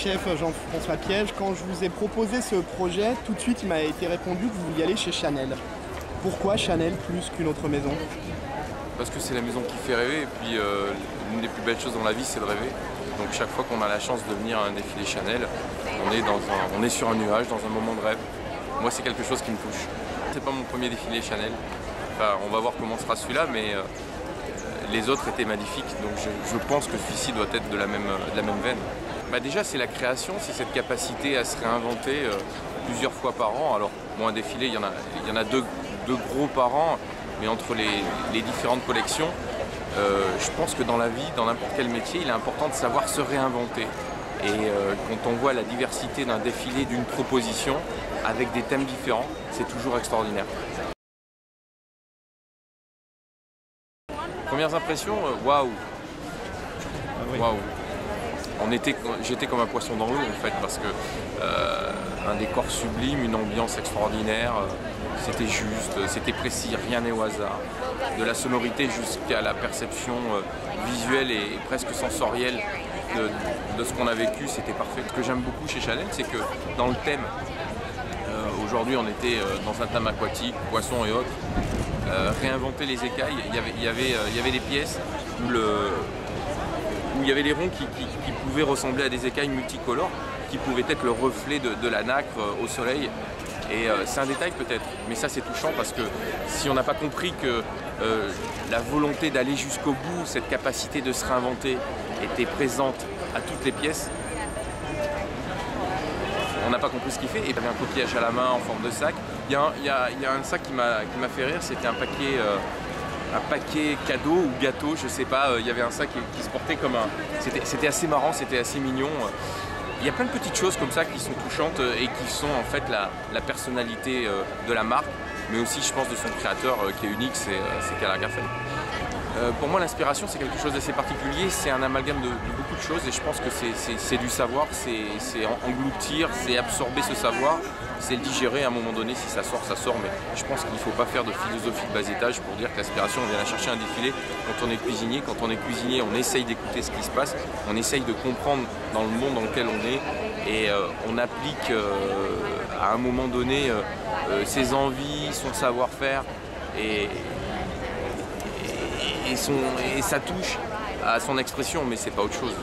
chef Jean-François Piège. Quand je vous ai proposé ce projet, tout de suite il m'a été répondu que vous vouliez aller chez Chanel. Pourquoi Chanel plus qu'une autre maison? Parce que c'est la maison qui fait rêver et puis l'une des plus belles choses dans la vie c'est de rêver. Donc chaque fois qu'on a la chance de venir à un défilé Chanel, on est sur un nuage, dans un moment de rêve. Moi c'est quelque chose qui me touche. C'est pas mon premier défilé Chanel. Enfin, on va voir comment sera celui-là, mais les autres étaient magnifiques. Donc je pense que celui-ci doit être de la même veine. Bah déjà c'est la création, c'est cette capacité à se réinventer plusieurs fois par an. Alors bon, un défilé, il y en a deux gros par an, mais entre les différentes collections, je pense que dans la vie, dans n'importe quel métier, il est important de savoir se réinventer. Et quand on voit la diversité d'un défilé, d'une proposition, avec des thèmes différents, c'est toujours extraordinaire. Premières impressions, waouh! Waouh! J'étais comme un poisson dans l'eau en fait, parce que un décor sublime, une ambiance extraordinaire, c'était juste, c'était précis, rien n'est au hasard. De la sonorité jusqu'à la perception visuelle et presque sensorielle de ce qu'on a vécu, c'était parfait. Ce que j'aime beaucoup chez Chanel, c'est que dans le thème, aujourd'hui on était dans un thème aquatique, poissons et autres, réinventer les écailles, il y avait des pièces où il y avait les ronds qui pouvaient ressembler à des écailles multicolores, qui pouvaient être le reflet de la nacre au soleil. Et c'est un détail peut-être, mais ça c'est touchant parce que si on n'a pas compris que la volonté d'aller jusqu'au bout, cette capacité de se réinventer était présente à toutes les pièces, on n'a pas compris ce qu'il fait. Et il y avait un coquillage à la main en forme de sac. Il y a un sac qui m'a fait rire, c'était un paquet cadeau ou gâteau, je sais pas, il y avait un sac qui se portait comme un... C'était assez marrant, c'était assez mignon. Il y a plein de petites choses comme ça qui sont touchantes et qui sont en fait la personnalité de la marque, mais aussi je pense de son créateur qui est unique, c'est Karl Lagerfeld. Pour moi l'inspiration c'est quelque chose d'assez particulier, c'est un amalgame de beaucoup de choses et je pense que c'est du savoir, c'est engloutir, c'est absorber ce savoir, c'est le digérer à un moment donné, si ça sort, mais je pense qu'il ne faut pas faire de philosophie de bas étage pour dire que l'aspiration on vient la chercher un défilé. Quand on est cuisinier, on essaye d'écouter ce qui se passe, on essaye de comprendre dans le monde dans lequel on est et on applique à un moment donné ses envies, son savoir-faire et ça touche à son expression, mais c'est pas autre chose.